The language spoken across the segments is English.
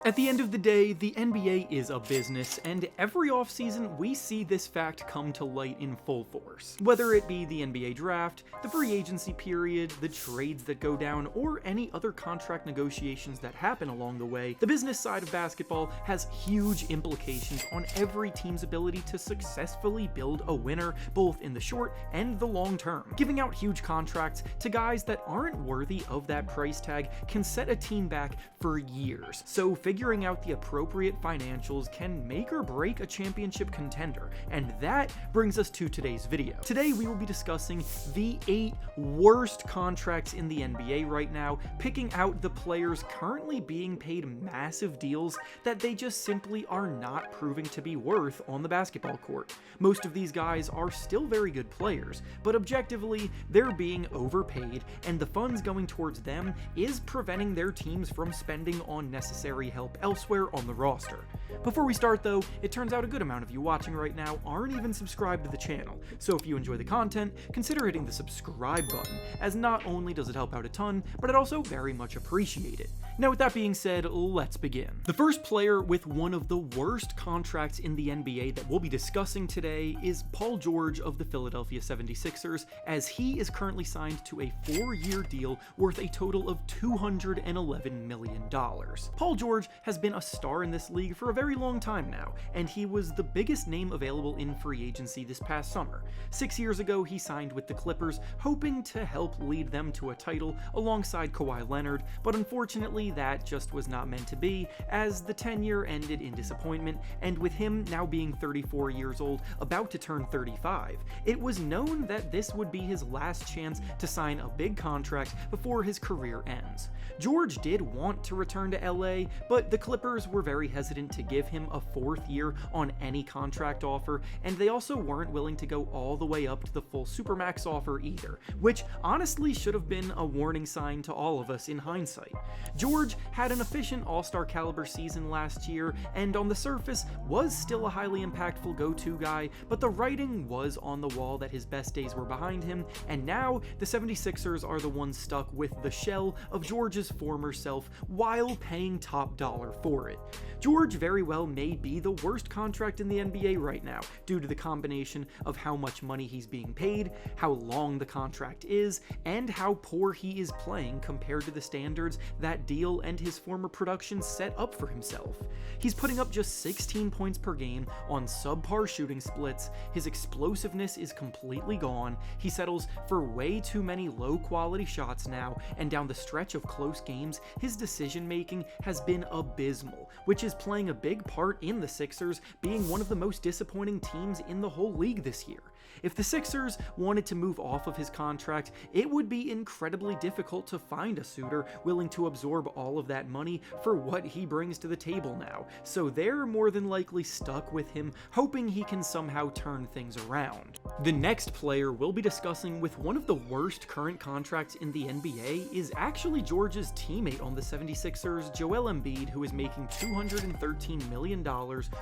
At the end of the day, the NBA is a business, and every offseason we see this fact come to light in full force. Whether it be the NBA draft, the free agency period, the trades that go down, or any other contract negotiations that happen along the way, the business side of basketball has huge implications on every team's ability to successfully build a winner, both in the short and the long term. Giving out huge contracts to guys that aren't worthy of that price tag can set a team back for years. So figuring out the appropriate financials can make or break a championship contender, and that brings us to today's video. Today we will be discussing the 8 worst contracts in the NBA right now, picking out the players currently being paid massive deals that they just simply are not proving to be worth on the basketball court. Most of these guys are still very good players, but objectively they're being overpaid, and the funds going towards them is preventing their teams from spending on necessary help elsewhere on the roster. Before we start though, it turns out a good amount of you watching right now aren't even subscribed to the channel, so if you enjoy the content, consider hitting the subscribe button, as not only does it help out a ton, but I'd also very much appreciate it. Now with that being said, let's begin. The first player with one of the worst contracts in the NBA that we'll be discussing today is Paul George of the Philadelphia 76ers, as he is currently signed to a 4-year deal worth a total of $211 million. Paul George has been a star in this league for a very long time now, and he was the biggest name available in free agency this past summer. 6 years ago, he signed with the Clippers, hoping to help lead them to a title alongside Kawhi Leonard, but unfortunately that just was not meant to be, as the tenure ended in disappointment, and with him now being 34 years old, about to turn 35, it was known that this would be his last chance to sign a big contract before his career ends. George did want to return to LA, but the Clippers were very hesitant to give him a 4th year on any contract offer, and they also weren't willing to go all the way up to the full Supermax offer either, which honestly should have been a warning sign to all of us in hindsight. George had an efficient all-star caliber season last year, and on the surface was still a highly impactful go-to guy, but the writing was on the wall that his best days were behind him, and now the 76ers are the ones stuck with the shell of George's former self while paying top dollar for it. George very well may be the worst contract in the NBA right now, due to the combination of how much money he's being paid, how long the contract is, and how poor he is playing compared to the standards that deal and his former production set up for himself. He's putting up just 16 points per game on subpar shooting splits, his explosiveness is completely gone, he settles for way too many low quality shots now, and down the stretch of close games, his decision making has been abysmal, which is playing a big part in the Sixers being one of the most disappointing teams in the whole league this year. If the Sixers wanted to move off of his contract, it would be incredibly difficult to find a suitor willing to absorb all of that money for what he brings to the table now, so they're more than likely stuck with him, hoping he can somehow turn things around. The next player we'll be discussing with one of the worst current contracts in the NBA is actually George's teammate on the 76ers, Joel Embiid, who is making $213 million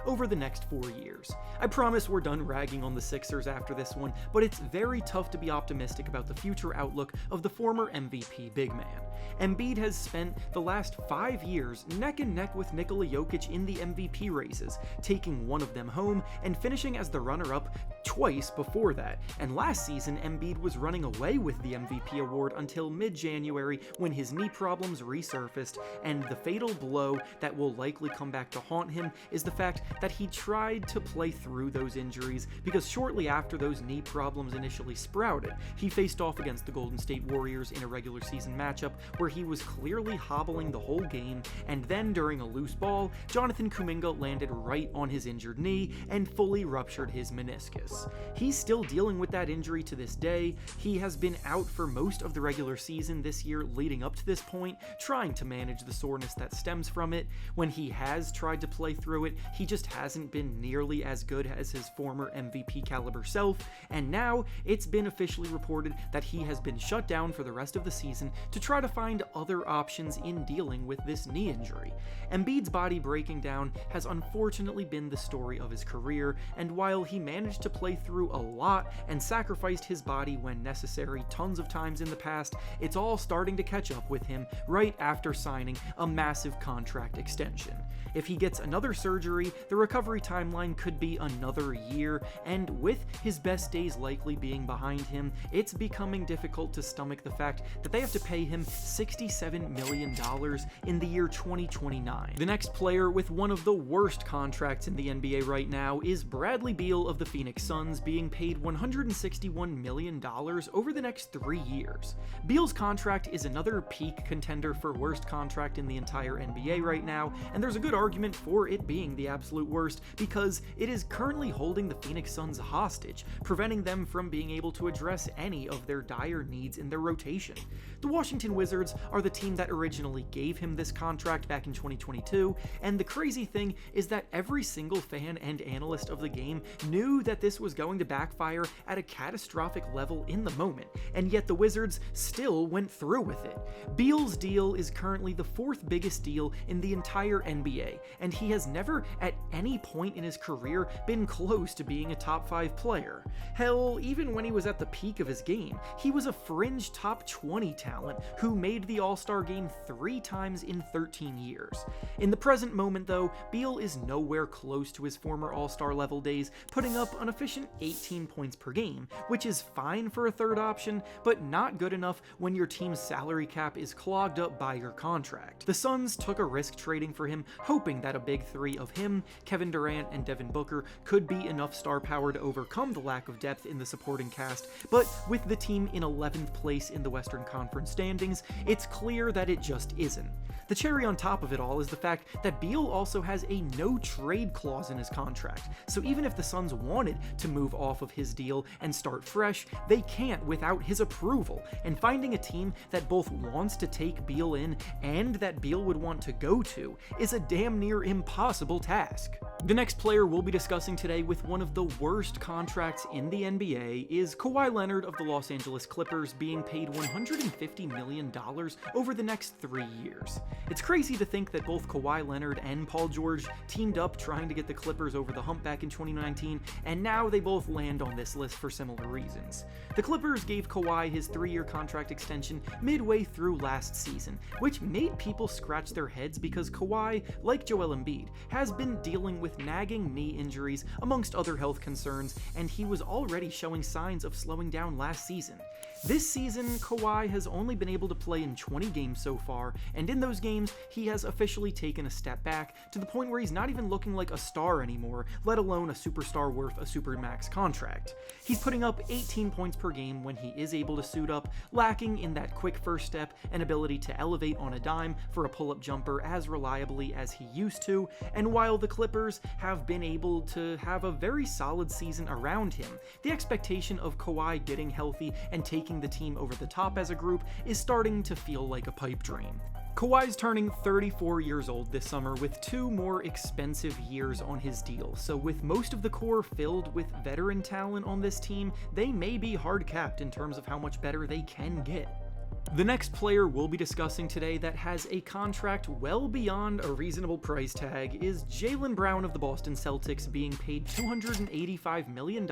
over the next 4 years. I promise we're done ragging on the Sixers after this one, but it's very tough to be optimistic about the future outlook of the former MVP big man. Embiid has spent the last 5 years neck and neck with Nikola Jokic in the MVP races, taking one of them home and finishing as the runner-up twice before that, and last season Embiid was running away with the MVP award until mid-January when his knee problems resurfaced, and the fatal blow that will likely come back to haunt him is the fact that he tried to play through those injuries, because shortly after those knee problems initially sprouted, he faced off against the Golden State Warriors in a regular season matchup where he was clearly hobbling the whole game, and then during a loose ball, Jonathan Kuminga landed right on his injured knee and fully ruptured his meniscus. He's still dealing with that injury to this day. He has been out for most of the regular season this year leading up to this point, trying to manage the soreness that stems from it. When he has tried to play through it, he just hasn't been nearly as good as his former MVP caliber self, and now it's been officially reported that he has been shut down for the rest of the season to try to find other options in been dealing with this knee injury. Embiid's body breaking down has unfortunately been the story of his career, and while he managed to play through a lot and sacrificed his body when necessary tons of times in the past, it's all starting to catch up with him right after signing a massive contract extension. If he gets another surgery, the recovery timeline could be another year, and with his best days likely being behind him, it's becoming difficult to stomach the fact that they have to pay him $67 million in the year 2029. The next player with one of the worst contracts in the NBA right now is Bradley Beal of the Phoenix Suns, being paid $161 million over the next 3 years. Beal's contract is another peak contender for worst contract in the entire NBA right now, and there's a good argument for it being the absolute worst because it is currently holding the Phoenix Suns hostage, preventing them from being able to address any of their dire needs in their rotation. The Washington Wizards are the team that originally gave him this contract back in 2022, and the crazy thing is that every single fan and analyst of the game knew that this was going to backfire at a catastrophic level in the moment, and yet the Wizards still went through with it. Beal's deal is currently the 4th biggest deal in the entire NBA, and he has never at any point in his career been close to being a top 5 player. Hell, even when he was at the peak of his game, he was a fringe top 20 talent who made the All-Star game 3 times in 13 years. In the present moment though, Beal is nowhere close to his former All-Star level days, putting up an efficient 18 points per game, which is fine for a third option, but not good enough when your team's salary cap is clogged up by your contract. The Suns took a risk trading for him, hoping that a big 3 of him, Kevin Durant, and Devin Booker could be enough star power to overcome the lack of depth in the supporting cast, but with the team in 11th place in the Western Conference standings, it's clear that it just isn't. The cherry on top of it all is the fact that Beal also has a no-trade clause in his contract, so even if the Suns wanted to move off of his deal and start fresh, they can't without his approval, and finding a team that both wants to take Beal in and that Beal would want to go to is a damn near impossible task. The next player we'll be discussing today with one of the worst contracts in the NBA is Kawhi Leonard of the Los Angeles Clippers, being paid $150 million over the next 3 years. It's crazy to think that both Kawhi Leonard and Paul George teamed up trying to get the Clippers over the hump back in 2019, and now they both land on this list for similar reasons. The Clippers gave Kawhi his 3-year contract extension midway through last season, which made people scratch their heads because Kawhi, like Joel Embiid, has been dealing with nagging knee injuries amongst other health concerns, and he was already showing signs of slowing down last season. This season, Kawhi has only been able to play in 20 games so far, and in those games, he has officially taken a step back to the point where he's not even looking like a star anymore, let alone a superstar worth a supermax contract. He's putting up 18 points per game when he is able to suit up, lacking in that quick first step and ability to elevate on a dime for a pull-up jumper as reliably as he used to, and while the Clippers have been able to have a very solid season around him, the expectation of Kawhi getting healthy and taking the team over the top as a group is starting to feel like a pipe dream. Kawhi's turning 34 years old this summer with 2 more expensive years on his deal, so with most of the core filled with veteran talent on this team, they may be hard-capped in terms of how much better they can get. The next player we'll be discussing today that has a contract well beyond a reasonable price tag is Jaylen Brown of the Boston Celtics, being paid $285 million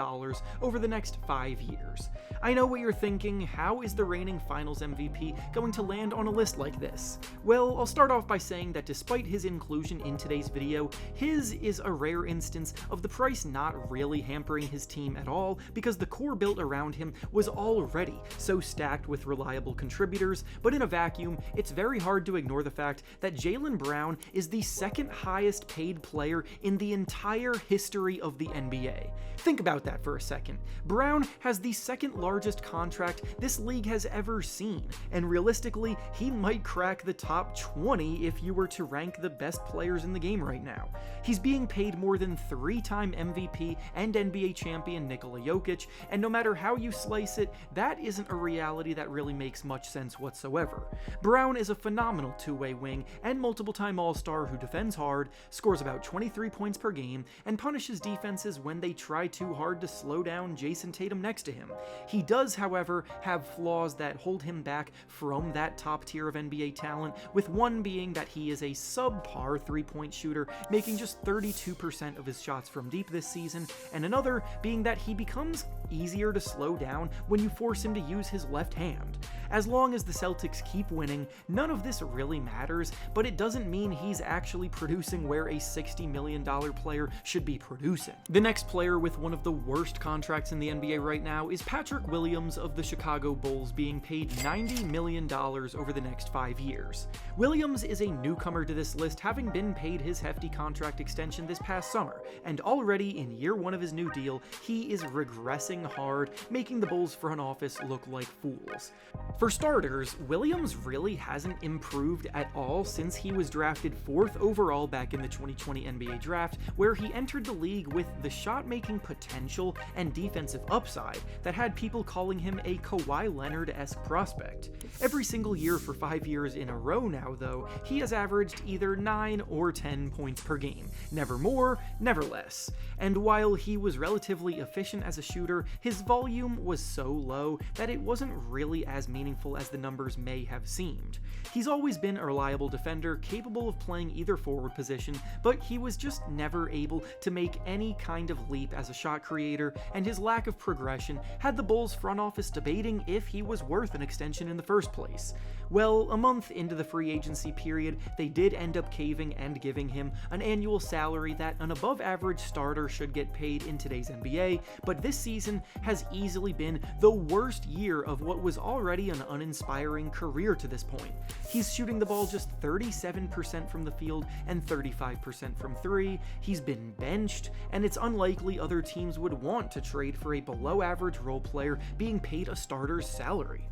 over the next 5 years. I know what you're thinking, how is the reigning Finals MVP going to land on a list like this? Well, I'll start off by saying that despite his inclusion in today's video, his is a rare instance of the price not really hampering his team at all, because the core built around him was already so stacked with reliable contributors, but in a vacuum, it's very hard to ignore the fact that Jaylen Brown is the 2nd highest paid player in the entire history of the NBA. Think about that for a second. Brown has the 2nd largest contract this league has ever seen, and realistically, he might crack the top 20 if you were to rank the best players in the game right now. He's being paid more than 3-time MVP and NBA champion Nikola Jokic, and no matter how you slice it, that isn't a reality that really makes much sense sense whatsoever. Brown is a phenomenal two-way wing and multiple-time All-Star who defends hard, scores about 23 points per game, and punishes defenses when they try too hard to slow down Jason Tatum next to him. He does, however, have flaws that hold him back from that top tier of NBA talent, with one being that he is a subpar three-point shooter, making just 32% of his shots from deep this season, and another being that he becomes easier to slow down when you force him to use his left hand. As long as the Celtics keep winning, none of this really matters, but it doesn't mean he's actually producing where a $60 million player should be producing. The next player with one of the worst contracts in the NBA right now is Patrick Williams of the Chicago Bulls, being paid $90 million over the next 5 years. Williams is a newcomer to this list, having been paid his hefty contract extension this past summer, and already in year one of his new deal, he is regressing hard, making the Bulls front office look like fools. For starters, Williams really hasn't improved at all since he was drafted 4th overall back in the 2020 NBA draft, where he entered the league with the shot-making potential and defensive upside that had people calling him a Kawhi Leonard-esque prospect. Every single year for 5 years in a row now, though, he has averaged either 9 or 10 points per game. Never more, never less. And while he was relatively efficient as a shooter, his volume was so low that it wasn't really as meaningful as the numbers may have seemed. He's always been a reliable defender, capable of playing either forward position, but he was just never able to make any kind of leap as a shot creator, and his lack of progression had the Bulls front office debating if he was worth an extension in the first place. Well, a month into the free agency period, they did end up caving and giving him an annual salary that an above-average starter should get paid in today's NBA, but this season has easily been the worst year of what was already an uninspiring career to this point. He's shooting the ball just 37% from the field and 35% from three, he's been benched, and it's unlikely other teams would want to trade for a below-average role player being paid a starter's salary.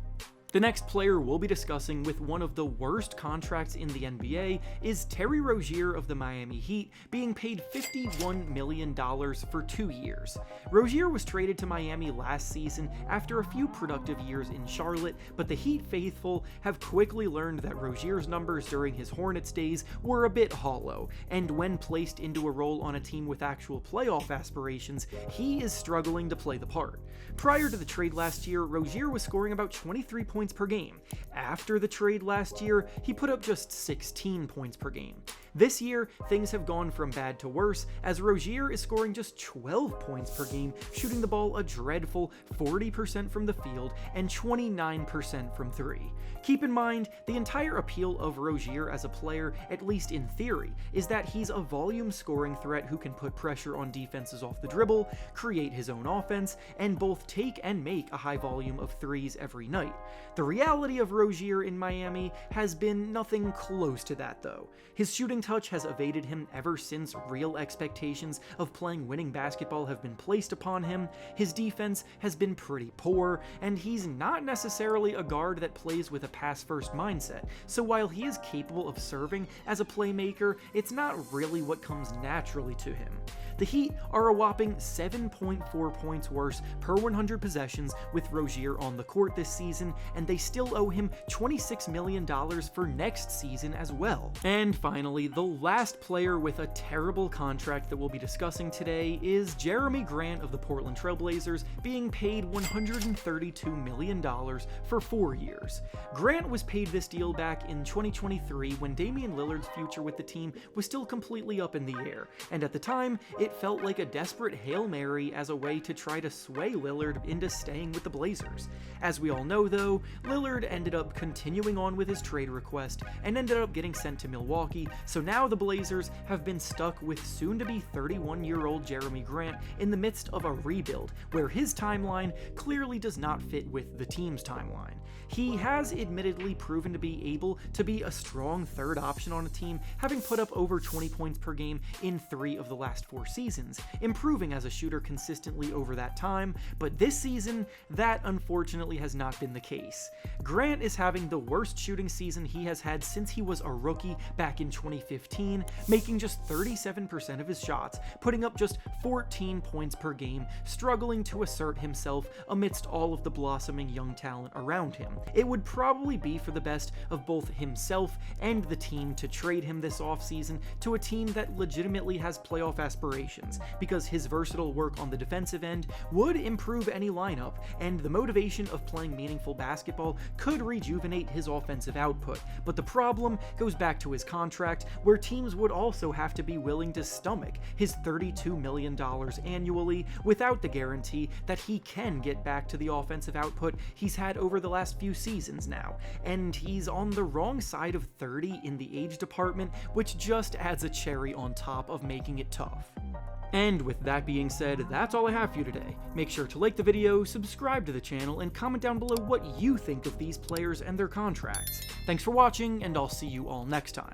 The next player we'll be discussing with one of the worst contracts in the NBA is Terry Rozier of the Miami Heat, being paid $51 million for 2 years. Rozier was traded to Miami last season after a few productive years in Charlotte, but the Heat faithful have quickly learned that Rozier's numbers during his Hornets days were a bit hollow, and when placed into a role on a team with actual playoff aspirations, he is struggling to play the part. Prior to the trade last year, Rozier was scoring about 23 points per game. After the trade last year, he put up just 16 points per game. This year, things have gone from bad to worse, as Rozier is scoring just 12 points per game, shooting the ball a dreadful 40% from the field and 29% from three. Keep in mind, the entire appeal of Rozier as a player, at least in theory, is that he's a volume scoring threat who can put pressure on defenses off the dribble, create his own offense, and both take and make a high volume of threes every night. The reality of Rozier in Miami has been nothing close to that, though. His shooting touch has evaded him ever since real expectations of playing winning basketball have been placed upon him, his defense has been pretty poor, and he's not necessarily a guard that plays with a pass-first mindset, so while he is capable of serving as a playmaker, it's not really what comes naturally to him. The Heat are a whopping 7.4 points worse per 100 possessions with Rozier on the court this season, and they still owe him $26 million for next season as well. And finally, the last player with a terrible contract that we'll be discussing today is Jerami Grant of the Portland Trail Blazers, being paid $132 million for 4 years. Grant was paid this deal back in 2023 when Damian Lillard's future with the team was still completely up in the air, and at the time, it felt like a desperate Hail Mary as a way to try to sway Lillard into staying with the Blazers. As we all know though, Lillard ended up continuing on with his trade request and ended up getting sent to Milwaukee, so now the Blazers have been stuck with soon-to-be 31-year-old Jerami Grant in the midst of a rebuild, where his timeline clearly does not fit with the team's timeline. He has admittedly proven to be able to be a strong third option on a team, having put up over 20 points per game in 3 of the last 4 seasons, improving as a shooter consistently over that time, but this season, that unfortunately has not been the case. Grant is having the worst shooting season he has had since he was a rookie back in 2015. 15, making just 37% of his shots, putting up just 14 points per game, struggling to assert himself amidst all of the blossoming young talent around him. It would probably be for the best of both himself and the team to trade him this offseason to a team that legitimately has playoff aspirations, because his versatile work on the defensive end would improve any lineup, and the motivation of playing meaningful basketball could rejuvenate his offensive output. But the problem goes back to his contract, where teams would also have to be willing to stomach his $32 million annually without the guarantee that he can get back to the offensive output he's had over the last few seasons now. And he's on the wrong side of 30 in the age department, which just adds a cherry on top of making it tough. And with that being said, that's all I have for you today. Make sure to like the video, subscribe to the channel, and comment down below what you think of these players and their contracts. Thanks for watching, and I'll see you all next time.